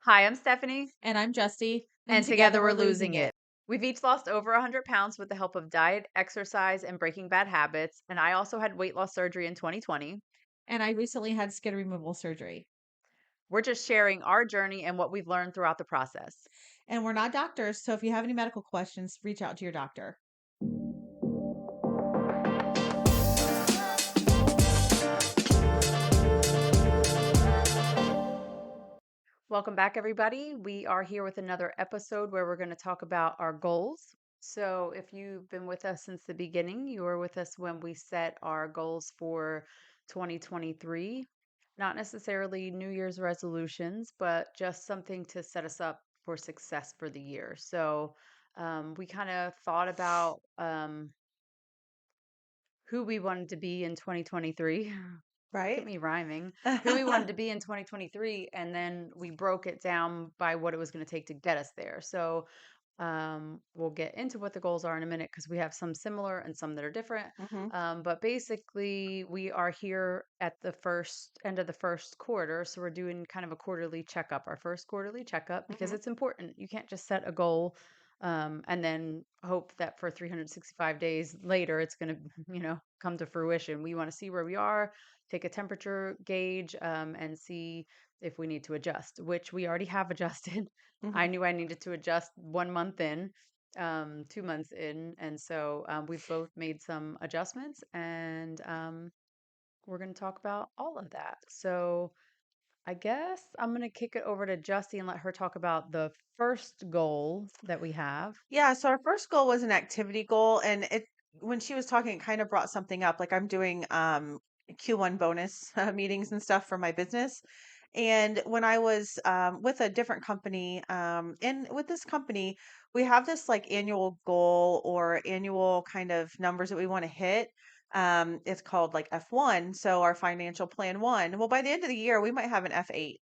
Hi, I'm Stephanie, And I'm Justy, and and together together we're we're losing losing it. it. We've each lost over 100 pounds with the help of diet, exercise, and breaking bad habits. And I also had weight loss surgery in 2020. And I recently had skin removal surgery. We're just sharing our journey and what we've learned throughout the process. And we're not doctors, so if you have any medical questions, reach out to your doctor. Welcome back, everybody. We are here with another episode where we're going to talk about our goals. So, if you've been with us since the beginning, you were with us when we set our goals for 2023. Not necessarily New Year's resolutions, but just something to set us up for success for the year. So, we kind of thought about who we wanted to be in 2023. Look at Right? me rhyming. Who we wanted to be in 2023, and then we broke it down by what it was going to take to get us there. So, we'll get into what the goals are in a minute because we have some similar and some that are different. hmm But basically, we are here at the first end of the first quarter. So we're doing kind of a quarterly checkup, our first quarterly checkup, because hmm it's important. You can't just set a goal and then hope that for 365 days later it's going to, come to fruition. We want to see where we are, take a temperature gauge, and see if we need to adjust, which we already have adjusted. I hmm knew I needed to adjust 1 month in, 2 months in. And so we've both made some adjustments and we're going to talk about all of that. So I guess I'm going to kick it over to Justy and let her talk about the first goal that we have. Yeah, so our first goal was an activity goal, and it when she was talking, it kind of brought something up. Like I'm doing Q1 bonus meetings and stuff for my business. And when I was with a different company, and with this company, we have this like annual goal or annual kind of numbers that we want to hit. It's called like F1, so our financial plan one. Well, by the end of the year, we might have an F8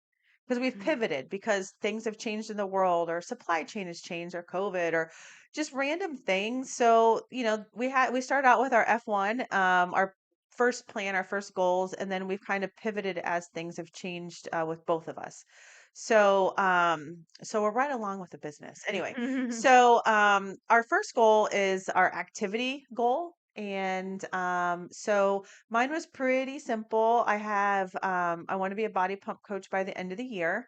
because we've Mhm. pivoted because things have changed in the world, or supply chain has changed, or COVID, or just random things. So, we started out with our F1, our first plan, our first goals, and then we've kind of pivoted as things have changed with both of us. So we're right along with the business. Anyway, so our first goal is our activity goal. And so mine was pretty simple. I want to be a body pump coach by the end of the year.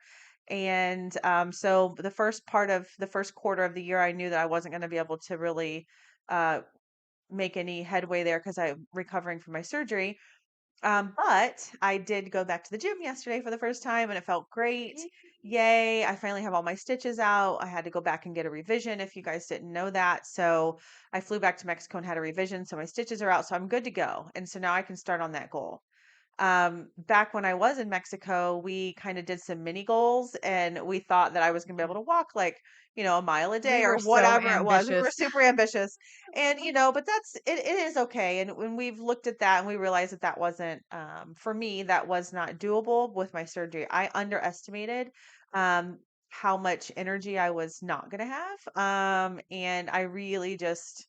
And so the first part of the first quarter of the year, I knew that I wasn't going to be able to really uh, make any headway there because I'm recovering from my surgery. But I did go back to the gym yesterday for the first time and it felt great. Yay. I finally have all my stitches out. I had to go back and get a revision if you guys didn't know that. So I flew back to Mexico and had a revision. So my stitches are out. So I'm good to go. And so now I can start on that goal. Back when I was in Mexico, we kind of did some mini goals and we thought that I was going to be able to walk like, a mile a We day or were so whatever it was. We were ambitious. super ambitious. And, but it is okay. And when we've looked at that and we realized that that wasn't, for me, that was not doable with my surgery. I underestimated, how much energy I was not going to have. And I really just,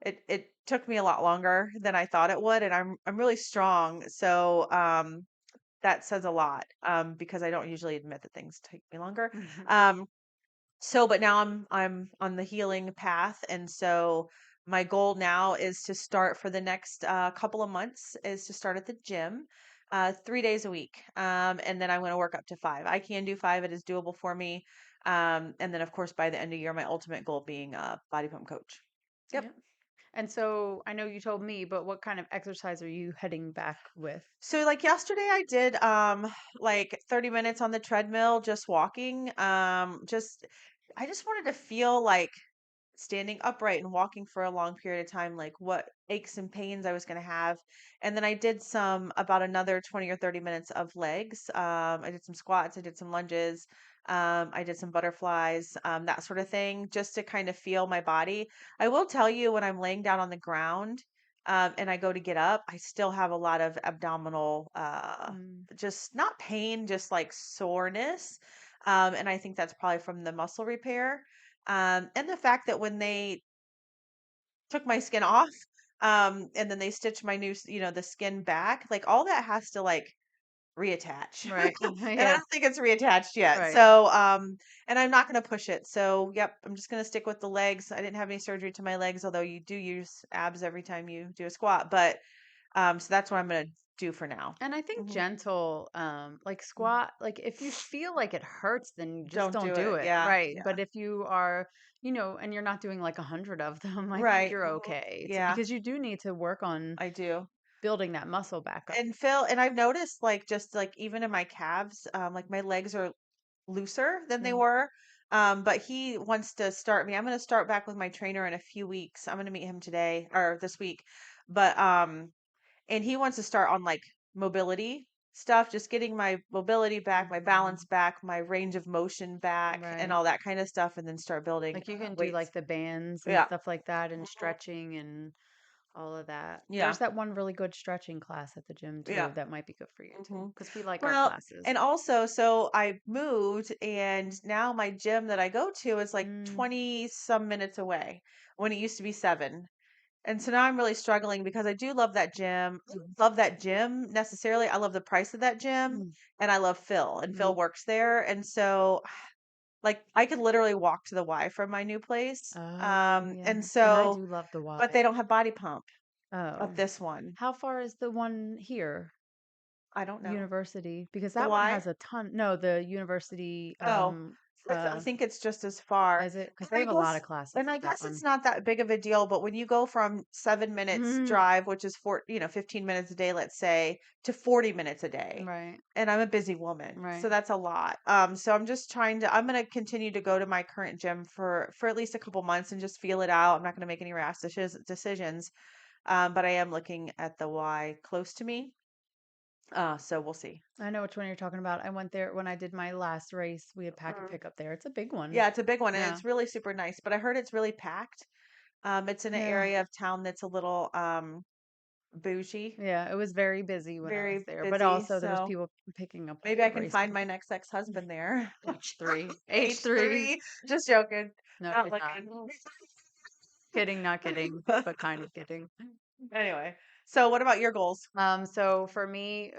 it took me a lot longer than I thought it would, and I'm really strong. So, that says a lot, because I don't usually admit that things take me longer. Um, but now I'm on the healing path, and so my goal now is to start for the next couple of months is to start at the gym. 3 days a week. And then I'm going to work up to five. I can do five. It is doable for me. And then of course, by the end of the year, my ultimate goal being a body pump coach. Yep. Yeah. And so I know you told me, but what kind of exercise are you heading back with? So like yesterday I did like 30 minutes on the treadmill just walking. I just wanted to feel like standing upright and walking for a long period of time, like what aches and pains I was going to have. And then I did some about another 20 or 30 minutes of legs. I did some squats, I did some lunges, I did some butterflies, that sort of thing, just to kind of feel my body. I will tell you when I'm laying down on the ground, and I go to get up, I still have a lot of abdominal, Mm. just not pain, just like soreness. And I think that's probably from the muscle repair. And the fact that when they took my skin off, and then they stitched my new, the skin back, like all that has to like reattach. Right. And I Yeah. don't think it's reattached yet. Right. So, and I'm not going to push it. So, yep, I'm just going to stick with the legs. I didn't have any surgery to my legs, although you do use abs every time you do a squat. But, so that's what I'm going to do for now. And I think Mhm. gentle, like Mhm. squat, like if you feel like it hurts, then you just Don't don't do do it. it. Yeah. Right. Yeah. But if you are, and you're not doing like 100 of them, I think Right. you're Mhm. okay. Yeah, Because you do need to work on I do. building that muscle back up. And Phil, and I've noticed like just like even in my calves, like my legs are looser than they Mm. were. But he wants to start me. I'm going to start back with my trainer in a few weeks. I'm going to meet him today or this week. But and he wants to start on like mobility stuff, just getting my mobility back, my balance Mhm. back, my range of motion back, and Right. all that kind of stuff, and then start building Like you can do weights. like the bands and Yeah. stuff like that and Mhm. stretching and all of that. Yeah. There's that one really good stretching class at the gym Yeah. too that might be good for you too, hmm because we like our Well, classes. and also, so I moved, and now my gym that I go to is like Mm. 20 some minutes away when it used to be 7. And so now I'm really struggling because I do love that gym. Love that gym necessarily. I love the price of that gym, Mm. and I love Phil, and Mm. Phil works there. And so, like, I could literally walk to the Y from my new place. Oh, And yeah. And I so, do love the but Y. they don't have body pump at Oh. this one. How far is the one here? I don't know. University? Because The that one Y? has a ton. No, the university, Oh, I think it's just as far. is it? Because And they I have a lot of guess classes and I at that guess it's one. not that big of a deal, but when you go from 7 minutes drive, which is 15 minutes a day, let's say, to 40 minutes a day. Right, And I'm a busy woman, so right. that's a lot. So I'm just I'm going to continue to go to my current gym for at least a couple months and just feel it out. I'm not going to make any rash decisions. But I am looking at the Y close to me. So we'll see. I know which one you're talking about. I went there when I did my last race. We had pack and pick up there. It's a big one. Yeah, it's a big one and Yeah. it's really super nice, but I heard it's really packed. It's in an Yeah. area of town that's a little bougie, Yeah, it was very busy when I was very there, but busy. also there was So people picking up maybe I the can race find pack. my next ex-husband there. H3. H3. H3. Just joking. No, Not it's not. looking. Kidding, not kidding, but kind of kidding. Anyway, so what about your goals? So for me,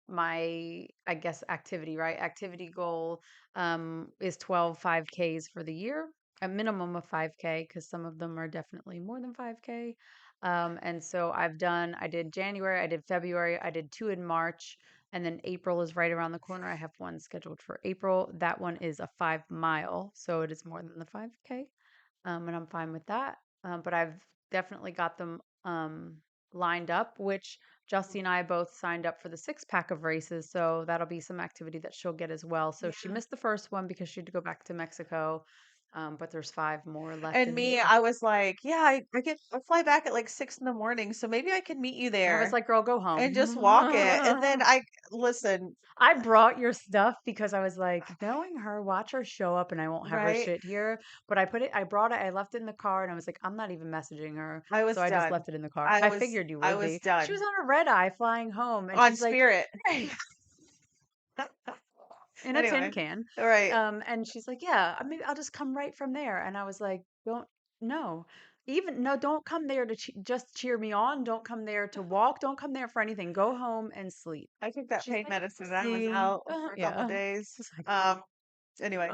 my, I guess, activity, right? Activity goal, is 12 5Ks for the year, a minimum of 5K, because some of them are definitely more than 5K. And so I did January, I did February, I did two in March, and then April is right around the corner. I have one scheduled for April. That one is a 5 mile, so it is more than the 5K, and I'm fine with that. But I've definitely got them lined up, which Justy and I both signed up for the six pack of races. So that'll be some activity that she'll get as well. So she Yeah. missed the first one because she had to go back to Mexico. But there's five more left And in the me, year. I was like, yeah, I fly back at like 6 in the morning, so maybe I can meet you I was there like, girl, go and just walk it. And then home. I listen, I brought your stuff because I was like, knowing her, watch her show up and I won't have her right? shit here. But I brought it, I left it in the car and I was like, I'm not even messaging her. I So was I just done. left it in the car. I I was figured you I would was be. She was done on a red eye flying home and on she's like, Spirit. "Hey," in a tin Anyway, can. all right. And she's like, yeah, maybe I'll just come right from there. And I was like, don't, no, even, no, don't come there to just cheer me on. Don't come there to walk. Don't come there for anything. Go home and sleep. I took that She's pain like, medicine. I was see, out for a couple yeah. days. She's like, Anyway.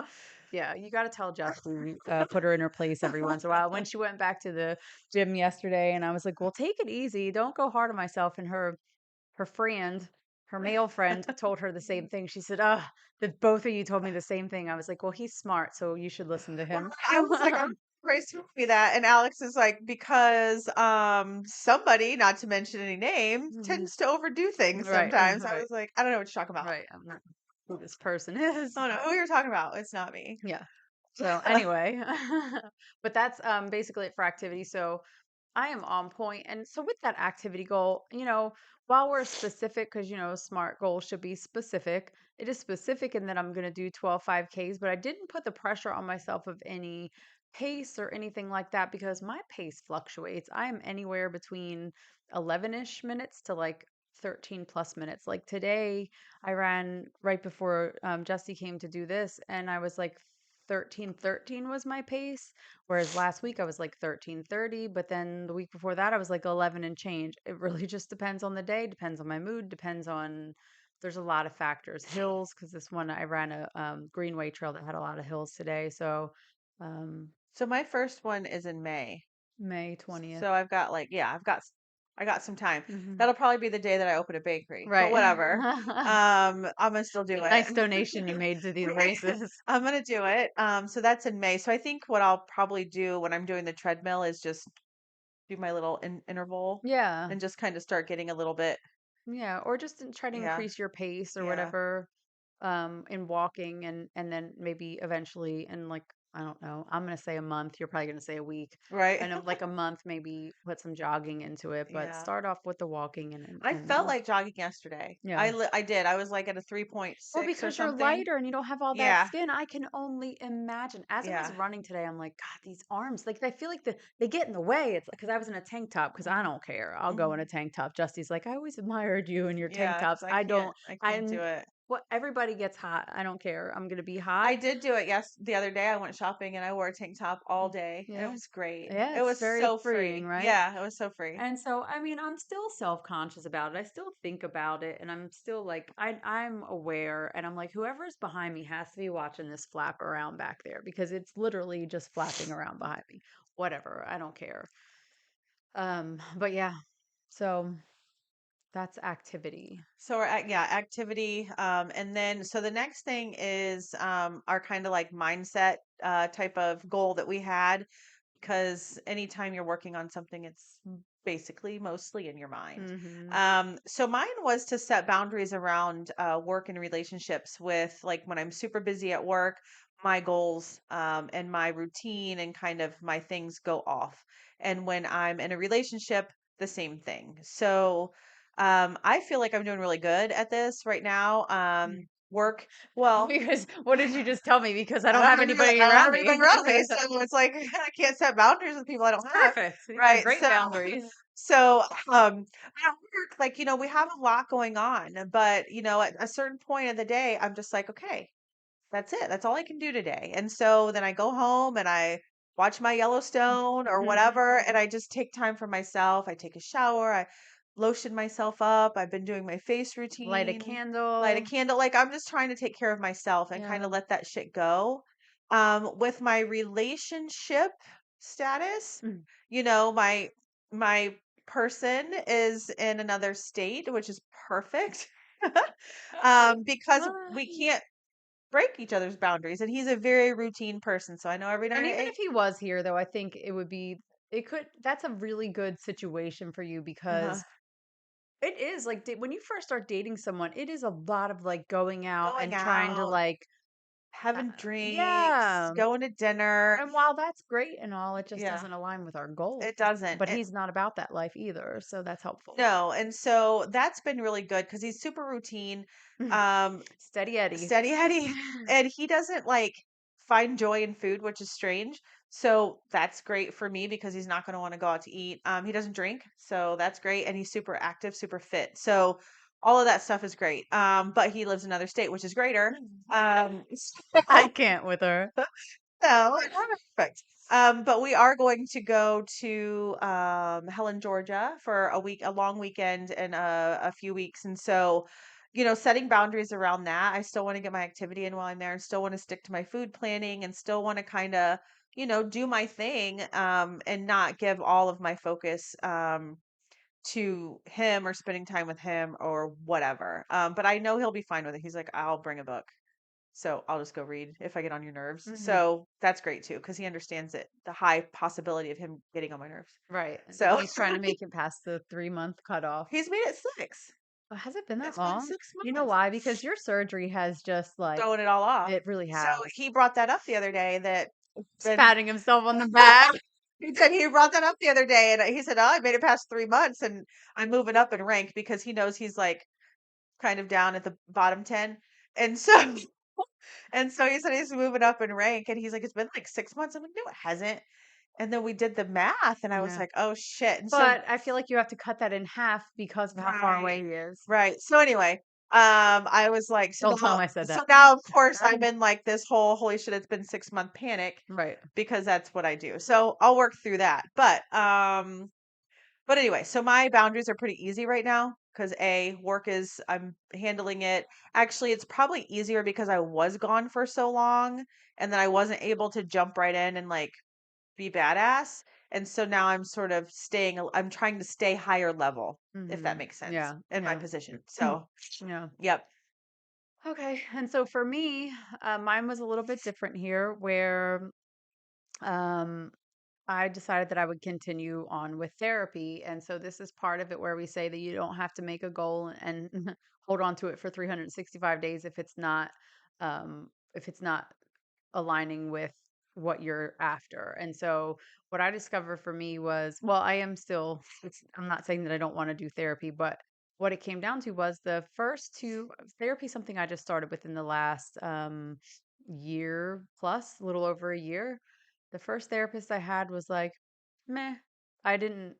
yeah, you got to tell Justin, put her in her place every once in a while. When she went back to the gym yesterday, and I was like, well, take it easy. Don't go hard on myself. And her friend, her male friend, told her the same thing. She said, that both of you told me the same thing. I was like, well, he's smart, so you should listen to Well, him. I was like, I'm Grace told me that, and Alex is like, because somebody, not to mention any names, Mhm. tends to overdo things Right, sometimes. I right, was like, I don't know what you're talking about. right. I'm not who this person is. I don't know who you're talking about. It's not me. Yeah. So anyway, but that's basically it for activity. So I am on point. And so with that activity goal, while we're specific, because SMART goals should be specific, it is specific in that I'm going to do 12 5Ks, but I didn't put the pressure on myself of any pace or anything like that because my pace fluctuates. I am anywhere between 11-ish minutes to like 13 plus minutes. Like today, I ran right before Jesse came to do this, and I was like 13:13 was my pace. Whereas last week I was like 13:30, but then the week before that I was like 11 and change. It really just depends on the day, depends on my mood, depends on there's a lot of factors. Hills, because this one I ran a greenway trail that had a lot of hills today. So um, So my first one is in May. May 20th. So I've got like, yeah, I got some time. Hmm. That'll probably be the day that I open a bakery, but Right. whatever. I'm gonna still do it. Nice donation you made to these Right. races. I'm gonna do it. So that's in May. So I think what I'll probably do when I'm doing the treadmill is just do my little interval Yeah. and just kind of start getting a little bit, Yeah. Or just try to yeah, increase your pace or yeah, whatever in walking and then maybe eventually in like I don't know. I'm gonna say a month. You're probably gonna say a week. right. And like a month, maybe put some jogging into it, but Yeah. start off with the walking and I and felt like jogging yesterday. yeah. I did. I was like at a Well, 3.6 or because you're something. lighter and you don't have all that Yeah. skin, I can only imagine. As I was Yeah. running today, I'm like, God, these arms, like I feel like they get in the way. It's because I was in a tank top because I Mhm. don't care. I'll go in a Mhm. tank top. Justy's like, I always admired you in your tank Yeah, tops. because I don't. I can't I'm do it. what everybody gets hot. I don't care. I'm gonna be hot. I did do it, yes, the other day. I went shopping and I wore a tank top all Mm, day, and it yeah. was great. Yeah, It it's was very so freeing, free. right? Yeah, it was so free. And so, I mean, I'm still self-conscious about it. I still think about it, and I'm still like, I'm aware, and I'm like, whoever's behind me has to be watching this flap around back there because it's literally just flapping around behind me. Whatever, I don't care. But yeah, so that's activity. So we're at, yeah, activity. And then so the next thing is our kind of like mindset type of goal that we had, because anytime you're working on something, it's basically mostly in your mind. Mm-hmm. So mine was to set boundaries around work and relationships with like when I'm super busy at work, my goals and my routine and kind of my things go off. And when I'm in a relationship, the same thing. So I feel like I'm doing really good at this right now. Work, well, Because what did you just tell me? Because I I don't don't have have anybody, anybody I don't have around anybody me. around me, so it's like I can't set boundaries with people I don't have. Perfect. Yeah, Right. great boundaries. So at work, like, we have a lot going on, but at a certain point of the day, I'm just like, okay, that's it. That's all I can do today. And so then I go home and I watch my Yellowstone or whatever, and I just take time for myself. I take a shower, I lotion myself up. I've been doing my face Light a routine, light a candle. candle. Like I'm just trying to take care of myself and kind Yeah. of let that shit go. With my relationship status, Mm. my person is in another state, which is perfect. Because we can't break each other's boundaries, and he's a very routine person, so I know every And night at even 8. if he was here, though, I think it would be, it could, that's a really good situation for you Uh-huh. because it is like when you first start dating someone, it is a lot of like going out Going and trying to out, like, uh, having drinks, yeah. going to dinner. And while that's great and all, it just Yeah, doesn't align with our goals. it doesn't. But he's not about that life either. So that's helpful. No, and so that's been really good because he's super routine, um, Steady Eddie. steady Eddie, and he doesn't like find joy in food, which is strange. So that's great for me because he's not going to want to go out to eat. He doesn't drink, so that's great, and he's super active, super fit. So all of that stuff is great. But he lives in another state, which is greater. I can't with her. No, perfect. But we are going to go to Helen, Georgia for a long weekend in a few weeks. And so, setting boundaries around that. I still want to get my activity in while I'm there and still want to stick to my food planning and still want to kind of, do my thing and not give all of my focus to him or spending time with him or whatever. But I know he'll be fine with it. He's like, I'll bring a book. So I'll just go read if I get on your nerves. Hmm. So that's great too, because he understands it, the high possibility of him getting on my nerves. Right. And So he's trying to make it past the 3 month cutoff. he's made it 6. Oh, has it been that It's been long? 6 You know months. why? Because your surgery has just like, Throwing it all off. it really So has. he brought that up the other day that it's He's been patting himself on the back. he brought that up the other day and he said, "Oh, I made it past 3 months and I'm moving up in rank because he knows he's like kind of down at the bottom 10." And so and so he said he's moving up in rank and he's like, "It's been like 6 months." I'm like, "No, it hasn't." And then we did the math and I was Yeah. like, "Oh shit." And so But I feel like you have to cut that in half because of how far right, away he is. right. So anyway, I was like, Don't tell him I said so that. now of course I'm in like this whole holy shit, it's been 6 month panic Right. because that's what I do. So I'll work through that. But anyway, so my boundaries are pretty easy right now. because work is, I'm handling it. Actually, it's probably easier because I was gone for so long and then I wasn't able to jump right in and like be badass. And so now I'm sort of I'm trying to stay higher level, if that Mhm. makes sense, Yeah. in my Yeah. position. So, Yeah. yep. Okay. And so for me, mine was a little bit different here where um I decided that I would continue on with therapy. And so this is part of it where we say that you don't have to make a goal and hold on to it for 365 days if it's not aligning with what you're after. And so what I discovered for me was, well, I am still I'm not saying that I don't want to do therapy, but what it came down to was the first two therapy is something I just started within the last year plus, a little over a year. The first therapist I had was like, meh. I didn't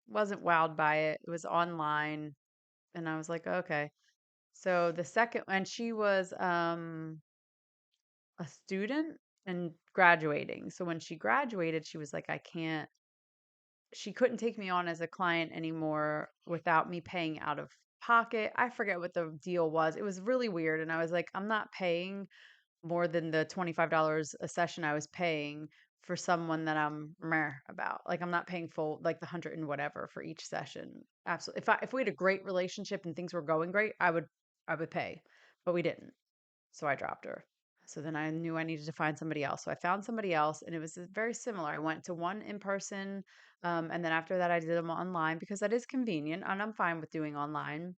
wasn't wowed by it. It was online and I was like, okay. So the second and she was a student and graduating. So when she graduated, she was like, she couldn't take me on as a client anymore without me paying out of pocket. I forget what the deal was. It was really weird. And I was like, I'm not paying more than the $25 a session I was paying for someone that I'm meh about. Like I'm not paying full like the hundred and whatever for each session. Absolutely. If we had a great relationship and things were going great, I would pay. But we didn't. So I dropped her. So then I knew I needed to find somebody else. So I found somebody else, and it was very similar. I went to one in person, and then after that, I did them online because that is convenient, and I'm fine with doing online.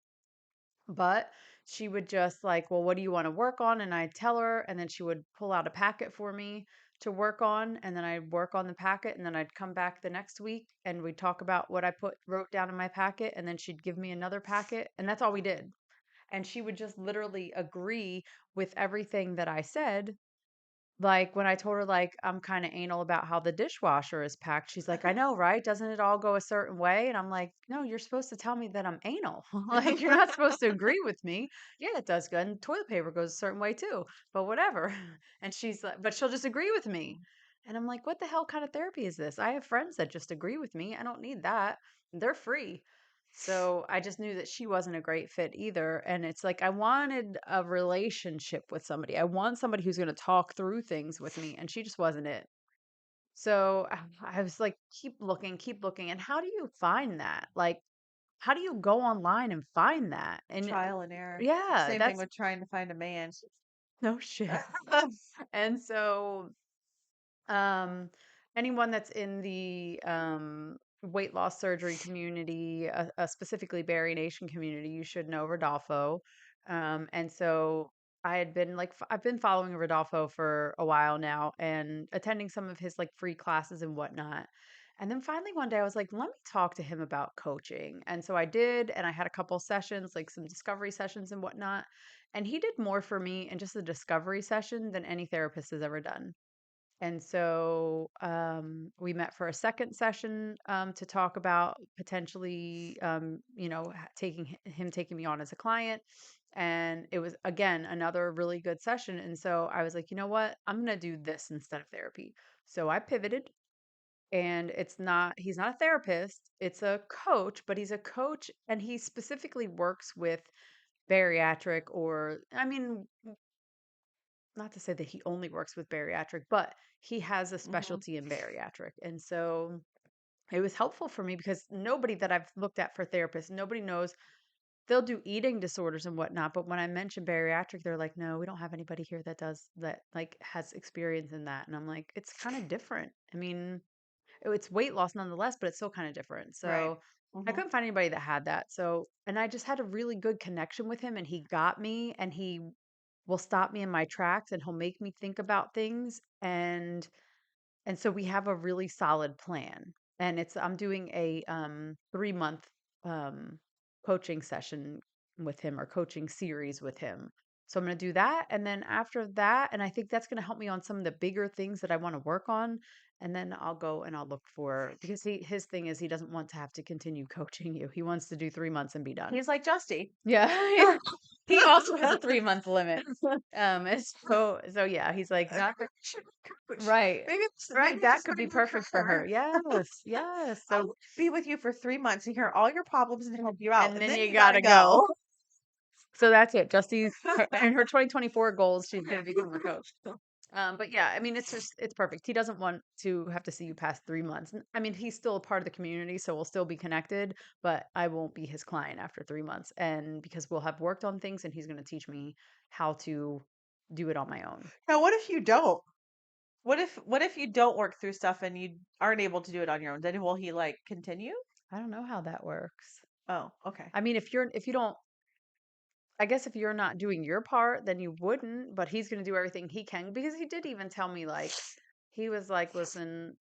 But she would just like, well, what do you want to work on? And I'd tell her, and then she would pull out a packet for me to work on, and then I'd work on the packet, and then I'd come back the next week and we'd talk about what I wrote down in my packet, and then she'd give me another packet, and that's all we did. And she would just literally agree with everything that I said. Like when I told her like I'm kind of anal about how the dishwasher is packed, she's like, "I know, right? Doesn't it all go a certain way?" And I'm like, "No, you're supposed to tell me that I'm anal. Like you're not supposed to agree with me. Yeah, it does good. And toilet paper goes a certain way too, but whatever." And she's like, "But she'll just agree with me." And I'm like, "What the hell kind of therapy is this? I have friends that just agree with me. I don't need that. They're free." So I just knew that she wasn't a great fit either. And it's like I wanted a relationship with somebody. I want somebody who's going to talk through things with me. And she just wasn't it. So I was like, keep looking, keep looking. And how do you find that? Like, how do you go online and find that? And Trial and error. yeah, Same thing that's with trying to find a man. no shit. And so um, anyone that's in the weight loss surgery community, specifically Berry Nation community, you should know Rodolfo. And so I had been like, I've been following Rodolfo for a while now and attending some of his like free classes and whatnot. And then finally one day I was like, let me talk to him about coaching. And so I did, and I had a couple sessions, like some discovery sessions and whatnot. And he did more for me in just a discovery session than any therapist has ever done. And so we met for a second session to talk about potentially, him taking me on as a client. And it was, again, another really good session. And so I was like, you know what? I'm going to do this instead of therapy. So I pivoted, and he's not a therapist, it's a coach, but he's a coach and he specifically works with bariatric, or, I mean, not to say that he only works with bariatric, but he has a Hmm. specialty in bariatric. And so it was helpful for me because nobody that I've looked at for therapists, nobody knows. They'll do eating disorders and whatnot, but when I mention bariatric, they're like, no, we don't have anybody here that does that, like has experience in that. And I'm like, it's kind of different. I mean, it's weight loss nonetheless, but it's still kind of different. Right. So I Hmm. couldn't find anybody that had that. So, and I just had a really good connection with him, and he got me, and he will stop me in my tracks, and he'll make me think about things. And so we have a really solid plan. And I'm doing a 3-month um coaching session with him, or coaching series with him. So I'm going to do that, and then after that, and I think that's going to help me on some of the bigger things that I want to work on. And then I'll go and I'll look for, because his thing is he doesn't want to have to continue coaching you. He wants to do 3 months and be done. He's like Justy. Yeah. he also has a 3 month limit. And so yeah, he's like, not Coach. right, Maybe right. this That is could gonna be work for perfect for her. her. Yes, yes. I'll So, be with you for 3 months and hear all your problems and help you out, and and then then you you gotta gotta go. go. So that's it. Justy's in her 2024 goals. She's gonna become a coach. But yeah, I mean, it's perfect. He doesn't want to have to see you past 3 months. I mean, he's still a part of the community, so we'll still be connected, but I won't be his client after 3 months. And because we'll have worked on things and he's going to teach me how to do it on my own. Now, what if you don't? What if you don't work through stuff and you aren't able to do it on your own? Then will he like continue? I don't know how that works. Oh, okay. I mean, if you don't, I guess if you're not doing your part, then you wouldn't, but he's going to do everything he can because he did even tell me like, he was like, listen,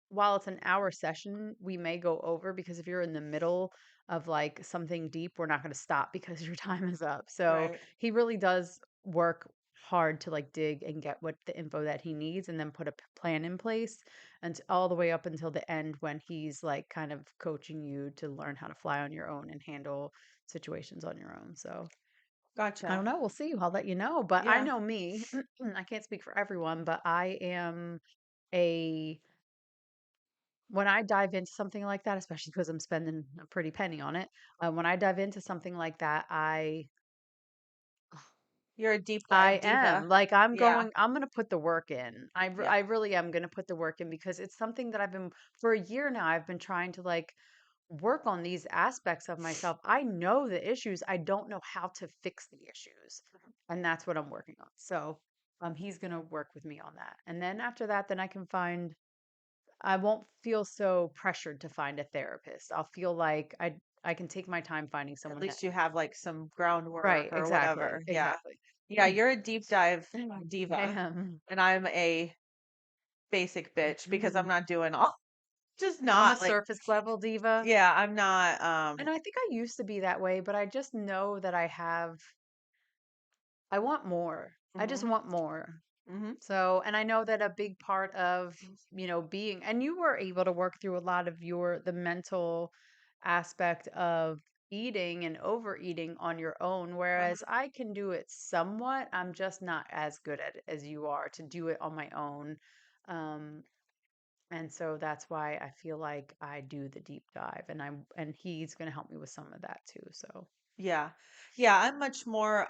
while it's an hour session, we may go over because if you're in the middle of like something deep, we're not going to stop because your time is up. So Right. he really does work hard to like dig and get what the info that he needs and then put a plan in place and all the way up until the end when he's like kind of coaching you to learn how to fly on your own and handle situations on your own. So I don't Gotcha. know. We'll see. I'll let you know. But I Yeah. know me. I can't speak for everyone, but I am a when I dive into something like that, especially because I'm spending a pretty penny on it, when I dive into something like that, You're a deep I dive diva. am like Yeah. I'm gonna put the work in. Yeah. I really am gonna put the work in because it's something that I've been for a year now. I've been trying to like work on these aspects of myself. I know the issues. I don't know how to fix the issues, and that's what I'm working on. So, he's gonna work with me on that, and then after that, then I won't feel so pressured to find a therapist. I'll feel like I can take my time finding At someone that least you have like some groundwork right, or exactly, whatever. Yeah. exactly. Yeah, you're a deep dive I diva am. and I'm a basic bitch because I'm not doing all just I'm a not like surface level diva, yeah, I'm not and I think I used to be that way, but I just know that I want more. I just mhm, want more. mhm. So, and I know that a big part of, being, and you were able to work through a lot of the mental aspect of eating and overeating on your own, Uh-huh. whereas I can do it somewhat. I'm just not as good at it as you are to do it on my own. Um, and so that's why I feel like I do the deep dive and he's going to help me with some of that too. So, Yeah. Yeah, I'm much more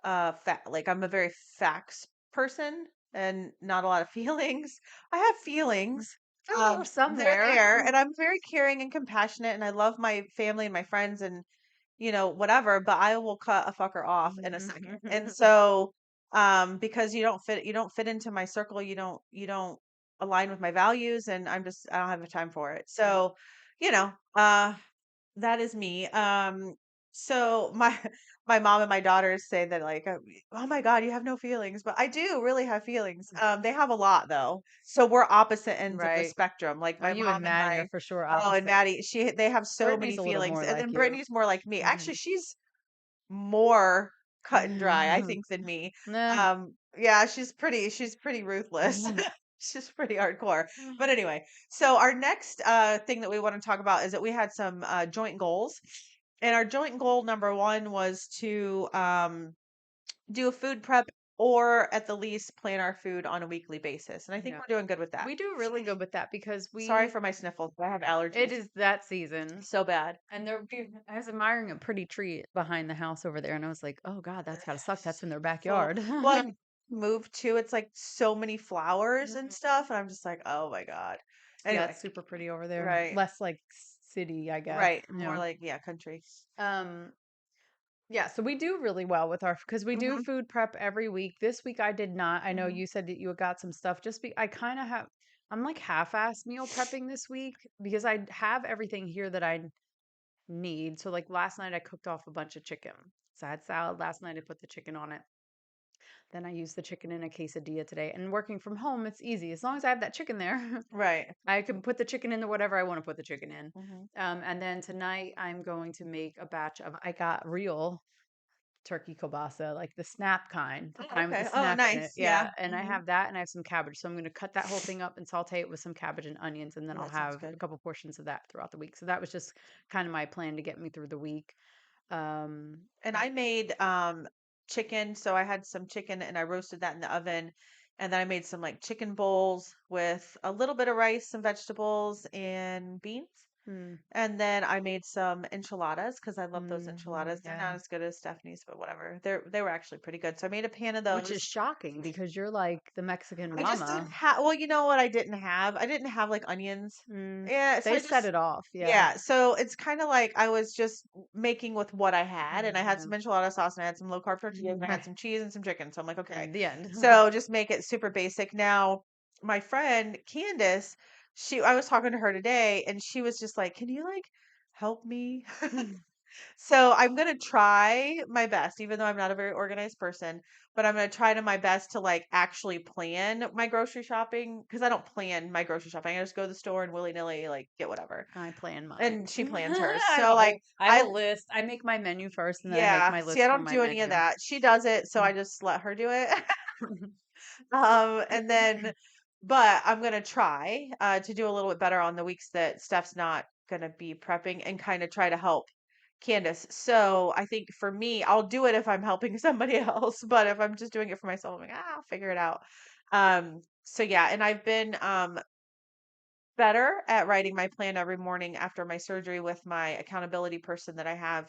like I'm a very facts person and not a lot of feelings. I have feelings. oh, They're somewhere. there and I'm very caring and compassionate and I love my family and my friends and whatever, but I will cut a fucker off in a second. And so because you don't fit into my circle, you don't align with my values and I don't have the time for it. So, you know, uh that is me. So my my mom and my daughters say that like, oh my God, you have no feelings, but I do really have feelings. They have a lot though. So we're opposite ends of the Right. spectrum. Like Oh, my you mom and and Maddie are my for sure oh and opposite. Maddie, they have so many Brittany's a little feelings, more and then like you. Brittany's more like me. Actually, Mhm. she's more cut and dry, I think, than me. Nah. Yeah, she's pretty ruthless. She's pretty hardcore. But anyway, so our next thing that we want to talk about is that we had some joint goals. And our joint goal number one was to do a food prep or at the least plan our food on a weekly basis. And I think Yeah. we're doing good with that. We do really good with that because Sorry for my sniffles, but I have it allergies is that season. so bad. And I was admiring a pretty tree behind the house over there, and I was like, "Oh God, that's gotta suck. That's in their So, backyard." well, I moved to it's like so many flowers and Mhm. stuff, and I'm just like, oh my God. Yeah, Anyway, it's super pretty over there. right, Less like city, I guess. right. More Yeah. like, yeah, country. Um, yeah, so we do really well with our because we do Hmm. food prep every week. This week I did not. I know Hmm. you said that you got some stuff. I kind of have. I'm like half-ass meal prepping this week because I have everything here that I need. So like last night I cooked off a bunch of chicken. So I had salad last night. I put the chicken on it. Then I used the chicken in a quesadilla today. And working from home, it's easy as long as I have that chicken there. Right. I can put the chicken into whatever I want to put the chicken in. Hmm. And then tonight I'm going to make a batch of. I got real turkey kielbasa, like the snap kind, the Oh, kind with the okay. Oh, snap in it. nice. Yeah. Yeah, and I Hmm. have that and I have some cabbage. So I'm going to cut that whole thing up and saute it with some cabbage and onions and then I'll That sounds have a good. couple portions of that throughout the week. So that was just kind of my plan to get me through the week. And uh, I made chicken, so I had some chicken and I roasted that in the oven. And then I made some like chicken bowls with a little bit of rice, some vegetables, and beans. mm, And then I made some enchiladas because I love those enchiladas. They're yeah. not as good as Stephanie's, but whatever. They were actually pretty good. So I made a pan of Which is those. shocking because you're like the Mexican I just didn't mama. have, well, you know what I didn't have? I didn't have like onions. Mm, Yeah, so they I set just, it off. Yeah. yeah, so it's kind of like I was just making with what I had, and I had Yeah. some enchilada sauce, and I had some low carb tortillas, and I had Right. some cheese and some chicken. So I'm like, okay, And the end. so just make it super basic. Now, my friend Candace, I was talking to her today, and she was just like, "Can you like help me?" So I'm gonna try my best, even though I'm not a very organized person, but I'm gonna try to my best to like actually plan my grocery shopping because I don't plan my grocery shopping. I just go to the store and willy nilly like get whatever. I plan mine. And she plans hers. I have So a like I have a I list. I make my menu first and then I make yeah, my see I list from don't my do any of menu. that. She does it, so I just let her do it. And then but I'm gonna try to do a little bit better on the weeks that Steph's not gonna be prepping and kind of try to help Candace. So I think for me, I'll do it if I'm helping somebody else, but if I'm just doing it for myself, I'm like, I'll figure it out. So yeah, and I've been better at writing my plan every morning after my surgery with my accountability person that I have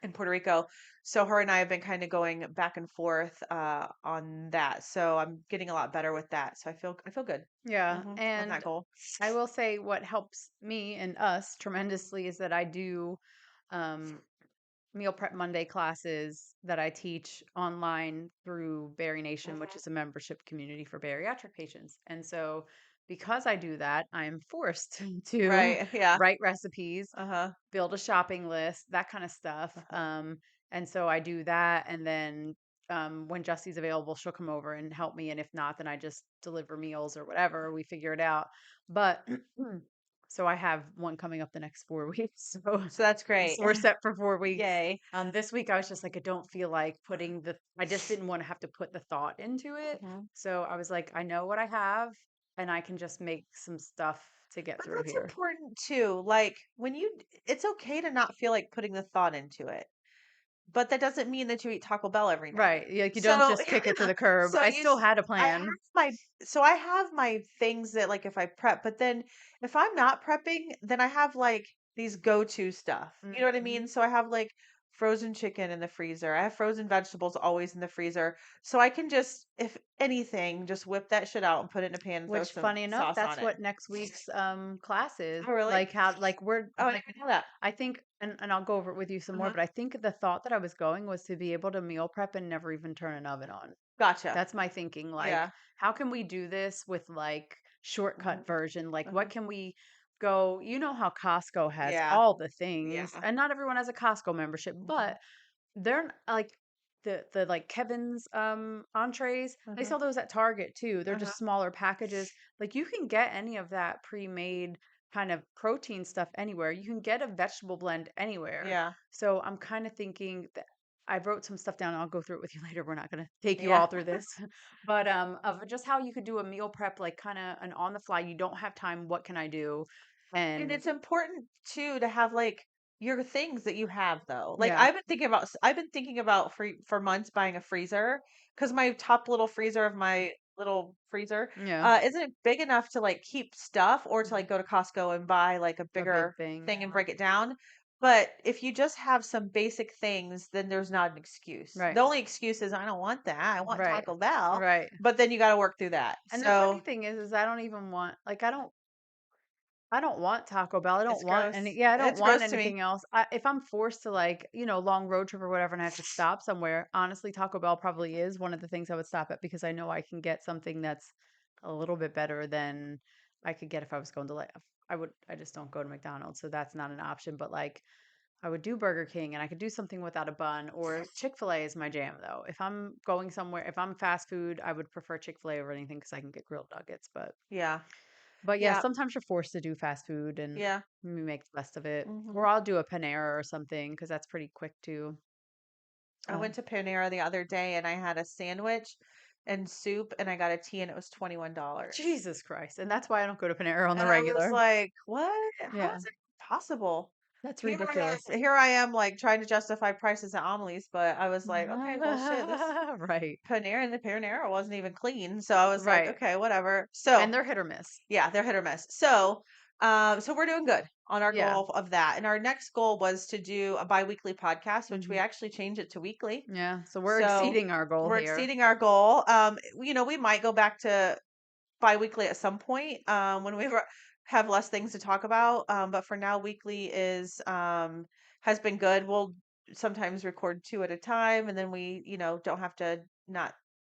in Puerto Rico. So her and I have been kind of going back and forth on that. So I'm getting a lot better with that. So I feel good Yeah, on that and goal. I will say what helps me and us tremendously is that I do um, meal prep Monday classes that I teach online through Berry Nation, which Mhm. is a membership community for bariatric patients. And so, because I do that, I am forced to Right. Yeah. write recipes, Uh-huh. build a shopping list, that kind of stuff. Uh-huh. And so I do that, and then when Jesse's available, she'll come over and help me. And if not, then I just deliver meals or whatever. We figure it out. But so I have one coming up the next 4 weeks. So that's great. So we're set for 4 weeks. Yay. This week I was just like, I don't feel like I just didn't want to have to put the thought into it. Mhm. So I was like, I know what I have and I can just make some stuff to get But through that's here. important too. Like it's okay to not feel like putting the thought into it, but that doesn't mean that you eat Taco Bell every night. Right. Like you don't So, just kick it to the curb. so I still had a I have plan. my, so I have my things that like if I prep, but then if I'm not prepping, then I have like these go-to stuff. You know what I Mhm. mean? So I have like frozen chicken in the freezer. I have frozen vegetables always in the freezer. So I can just, if anything, just whip that shit out and put it in a pan and throw Which some funny enough, sauce on that's it. what next week's class is. Oh, really? Like how like we're Oh, I like didn't know that. I think and I'll go over it with you some more, Uh-huh. but I think the thought that I was going was to be able to meal prep and never even turn an oven on. Gotcha. That's my thinking, like, Yeah. how can we do this with, like, shortcut Mhm. version? Like, what Uh-huh. can we go you know how Costco has Yeah. all the things, Yeah. and not everyone has a Costco membership, Mhm. but they're like, like, Kevin's, entrees, they Uh-huh. sell those at Target too. They're Uh-huh. just smaller packages. Like, you can get any of that pre-made kind of protein stuff anywhere. You can get a vegetable blend anywhere. Yeah. So, I'm kinda thinking that I wrote some stuff down, I'll go through it with you later. We're not gonna take you Yeah. all through this. But, of just how you could do a meal prep, like, kinda an on the fly, you don't have time, what can I do? And And it's important too to have like your things that you have though. Like yeah, I've been thinking about for months buying a freezer because my top little freezer of my little freezer yeah, isn't big enough to like keep stuff or to like mhm, go to Costco and buy like a a big bigger thing. thing and break it down. But if you just have some basic things, then there's not an excuse. Right, The only excuse is I don't want that. I want right, Taco Bell. right. But then you got to work through that. And the funny So thing is I don't even want like I don't want Taco Bell. I don't it's want gross. any yeah, I don't It's want gross to me. anything else. If I'm forced to like, long road trip or whatever and I have to stop somewhere, honestly, Taco Bell probably is one of the things I would stop at because I know I can get something that's a little bit better than I could get if I was going to like I just don't go to McDonald's, so that's not an option, but like I would do Burger King and I could do something without a bun or Chick-fil-A is my jam though. If I'm going somewhere, if I'm fast food, I would prefer Chick-fil-A over anything because I can get grilled nuggets. Yeah. But yeah, Yeah. sometimes you're forced to do fast food and Yeah. we make the best of it. Hmm. Or I'll do a Panera or something because that's pretty quick too. I Uh, went to Panera the other day and I had a sandwich and soup and I got a tea and it was $21. Jesus Christ. And that's why I don't go to Panera on the And I was regular. like, what? How Yeah. is it possible? That's Here I ridiculous. am, here I am, like trying to justify prices at Amelie's, but I was like, okay, well, shit, this Right. Panera wasn't even clean, so I was like, Right. okay, whatever. So And they're hit or miss. yeah, they're hit or miss. So we're doing good on our Yeah. goal of that. And our next goal was to do a biweekly podcast, which we Mhm. actually changed it to weekly. Yeah. So we're So exceeding our goal we're here. exceeding our goal. We might go back to biweekly at some point when have less things to talk about. But for now, weekly is has been good. We'll sometimes record two at a time, and then we, don't have to not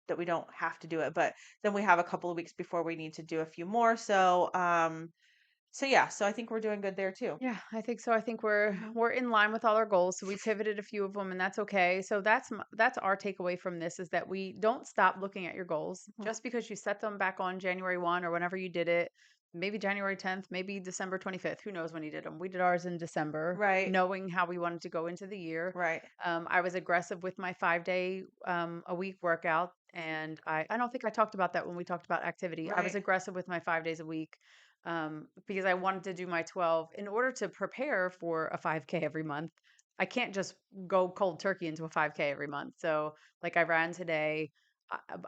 that we don't have to do it, but then we have a couple of weeks before we need to do a few more. So yeah, so I think we're doing good there too. Yeah, I think so. I think we're Mhm. we're in line with all our goals. So we pivoted a few of them, and that's okay. So that's our takeaway from this is that we don't stop looking at your goals Mhm. just because you set them back on January 1 or whenever you did it. Maybe January 10th, maybe December 25th. Who knows when you did them? We did ours in December, Right, knowing how we wanted to go into the year. right, I was aggressive with my 5 day a week workout, and I don't think I talked about that when we talked about activity. I was right. aggressive with my 5 days a week because I wanted to do my 12 in order to prepare for a 5K every month. I can't just go cold turkey into a 5K every month. So, like I ran today.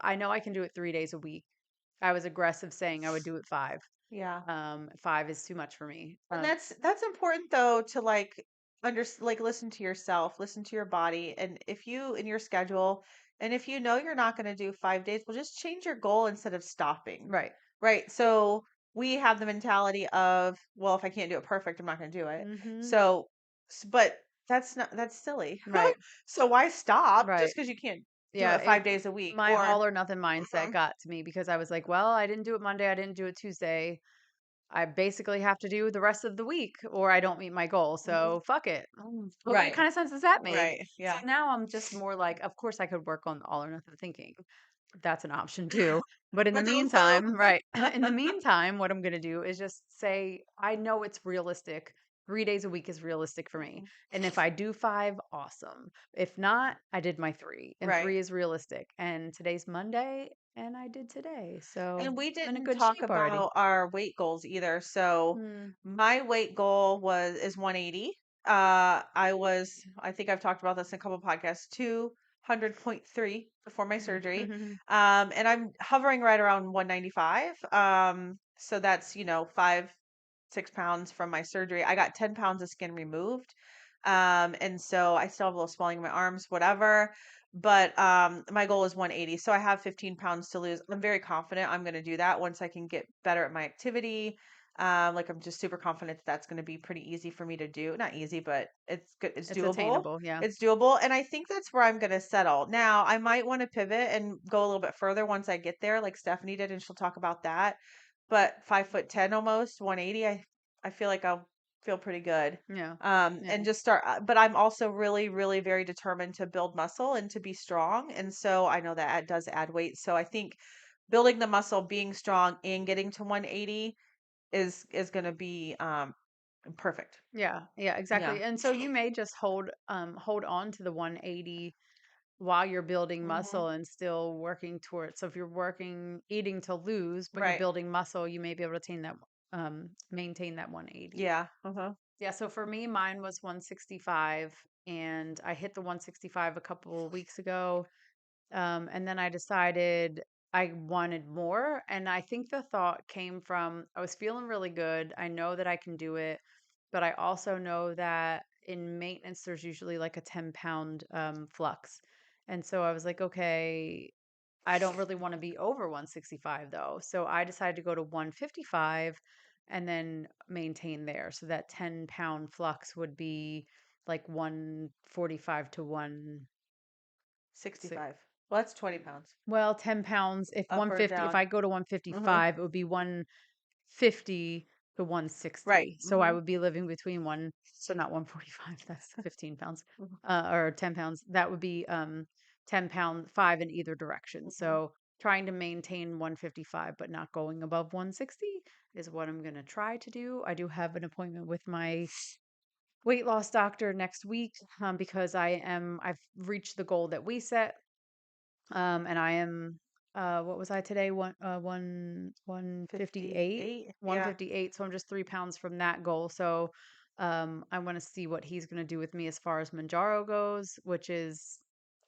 I know I can do it 3 days a week. I was aggressive saying I would do it five. Yeah. Five is too much for me. And that's important though to like listen to yourself, listen to your body, and if you in your schedule, and if you know you're not going to do 5 days, well, just change your goal instead of stopping. Right. Right. So we have the mentality of, well, if I can't do it perfect, I'm not going to do it. Mm-hmm. So, but that's silly. Right. So why stop just Right. because you can't do Yeah. it 5 days a week? My Or all or nothing mindset Mhm. got to me because I was like, well, I didn't do it Monday. I didn't do it Tuesday. I basically have to do the rest of the week or I don't meet my goal. Mhm. So fuck it. What Right, kind of sense does that make? right, So yeah. now I'm just more like, of course I could work on all or nothing thinking. That's an option too. But in the But also, meantime, right. In the meantime, what I'm going to do is just say, I know it's realistic. 3 days a week is realistic for me. And if I do five, awesome. If not, I did my three, and right. three is realistic. And today's Monday, and I did today. So And we I'm in a didn't good talk shape already. about our weight goals either. So Hmm. my weight goal is 180. I think I've talked about this in a couple podcasts, 200.3 before my surgery. And I'm hovering right around 195. So that's, 5, 6 pounds from my surgery. I got 10 pounds of skin removed. And so I still have a little swelling in my arms, whatever. But my goal is 180. So I have 15 pounds to lose. I'm very confident I'm going to do that once I can get better at my activity. Like I'm just super confident that that's going to be pretty easy for me to do. Not easy, but it's good. It's It's doable. attainable. Yeah. It's doable. And I think that's where I'm going to settle. Now, I might want to pivot and go a little bit further once I get there, like Stephanie did, and she'll talk about that. But 5'10" almost, 180, I feel like I'll feel pretty good. Yeah. And Yeah. just start, but I'm also really, really very determined to build muscle and to be strong. And so I know that it does add weight. So I think building the muscle, being strong, and getting to 180 is going to be perfect. Yeah. Yeah. Yeah. Exactly. And so you may just hold on to the 180 while you're building Hmm. muscle and still working towards. So if you're working eating to lose, but you're Right. building muscle, you may be able to maintain that 180. Yeah. Uh-huh. Yeah, so for me, mine was 165, and I hit the 165 a couple of weeks ago. And then I decided I wanted more. And I think the thought came from I was feeling really good. I know that I can do it, but I also know that in maintenance, there's usually like a 10-pound flux. And so I was like, okay, I don't really want to be over 165 though. So I decided to go to 155 and then maintain there. So that 10-pound flux would be like 145 to 1 65. Well, that's 20 pounds well, 10 pounds. If up or 150, if down. I go to Hmm. 155, it would be 150 to Right. 160. So I Hmm. would be living between so not 145, that's 15 pounds, or 10 pounds. That would be 10 pound, five in either direction. Hmm. So trying to maintain 155, but not going above 160 is what I'm going to try to do. I do have an appointment with my weight loss doctor next week because I've reached the goal that we set and I am what was I today? 158. 58. Yeah. 158. So I'm just 3 pounds from that goal. So I want to see what he's going to do with me as far as Manjaro goes, which is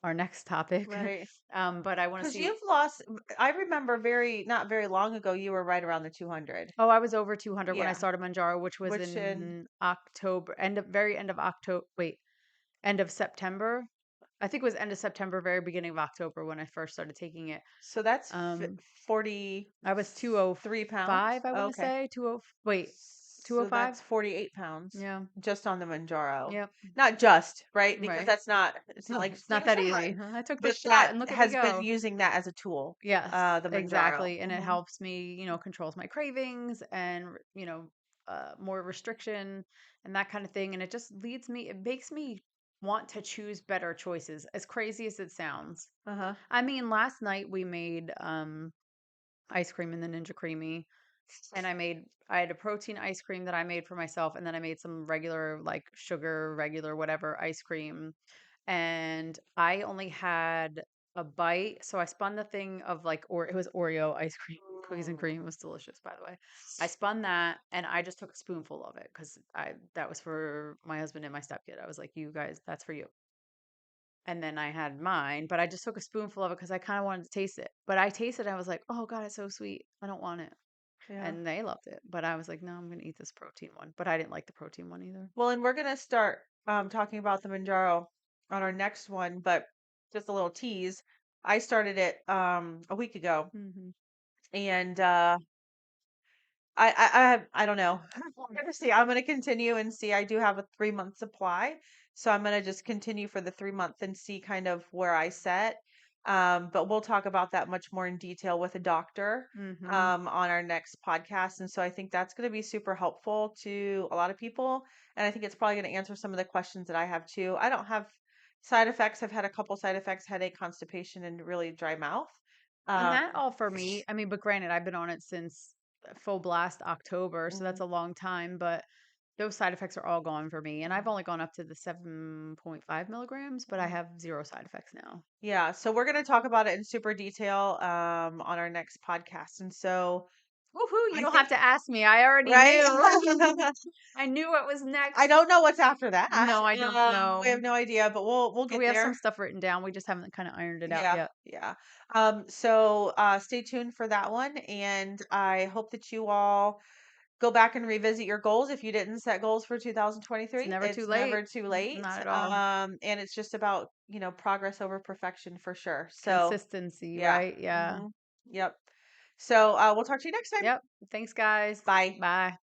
our next topic. Right. But I want to Because see. you've lost, I remember not very long ago, you were right around the 200. Oh, I was over 200 when I Yeah. started Manjaro, which was Which in, in October, very end of October. Wait, end of September. I think it was end of September, very beginning of October when I first started taking it. so that's Um, I was 43 pounds. 205, I want to Okay. say. 20, wait, So 205? that's 48 pounds Yeah. just on the Manjaro. Yep. Not just, right? Because Right. that's not, it's not like It's not finish that on, easy. I took the but shot that and look at me has been go. using that as a tool, Yes, the Manjaro. exactly. And it helps me, controls my cravings and, more restriction and that kind of thing. And it just it makes me want to choose better choices, as crazy as it sounds. Uh-huh. I mean, last night we made ice cream in the Ninja Creamy, and I had a protein ice cream that I made for myself, and then I made some regular, like, sugar, regular whatever ice cream, and I only had a bite, so I spun the thing of, like, or it was Oreo ice cream, cookies and cream. It was delicious, by the way. I spun that, and I just took a spoonful of it because I that was for my husband and my stepkid. I was like, "You guys, that's for you." And then I had mine, but I just took a spoonful of it because I kind of wanted to taste it. But I tasted it, I was like, "Oh God, it's so sweet. I don't want it." Yeah. And they loved it. But I was like, "No, I'm gonna eat this protein one." But I didn't like the protein one either. Well, and we're gonna start talking about the Manjaro on our next one, but just a little tease. I started it a week ago, Hmm. and I don't know. I'm gonna see. I'm gonna continue and see. I do have a 3 month supply, so I'm gonna just continue for the 3 month and see kind of where I set. But we'll talk about that much more in detail with a doctor Hmm. on our next podcast. And so I think that's gonna be super helpful to a lot of people, and I think it's probably gonna answer some of the questions that I have too. I don't have side effects. I've had a couple side effects: headache, constipation, and really dry mouth. And that Um, all for me. I mean, but granted, I've been on it since full blast October, so mhm. that's a long time. But those side effects are all gone for me. And I've only gone up to the 7.5 milligrams, but I Mhm. have zero side effects now. Yeah, so we're going to talk about it in super detail on our next podcast. And so Woohoo! You I don't have think, to ask me. I already right? knew. I knew what was I next. don't know what's after that. No, I don't We know. have no idea, but we'll get We have some there. stuff written down. We just haven't kind of ironed it out Yeah, yet. yeah. So stay tuned for that one, and I hope that you all go back and revisit your goals if you didn't set goals for It's 2023. never too It's late. never too late. Not at all. And it's just about, progress over perfection for sure. So, Consistency, yeah. right? Yeah. Hmm. Yep. So, we'll talk to you next time. Yep. Thanks, guys. Bye. Bye.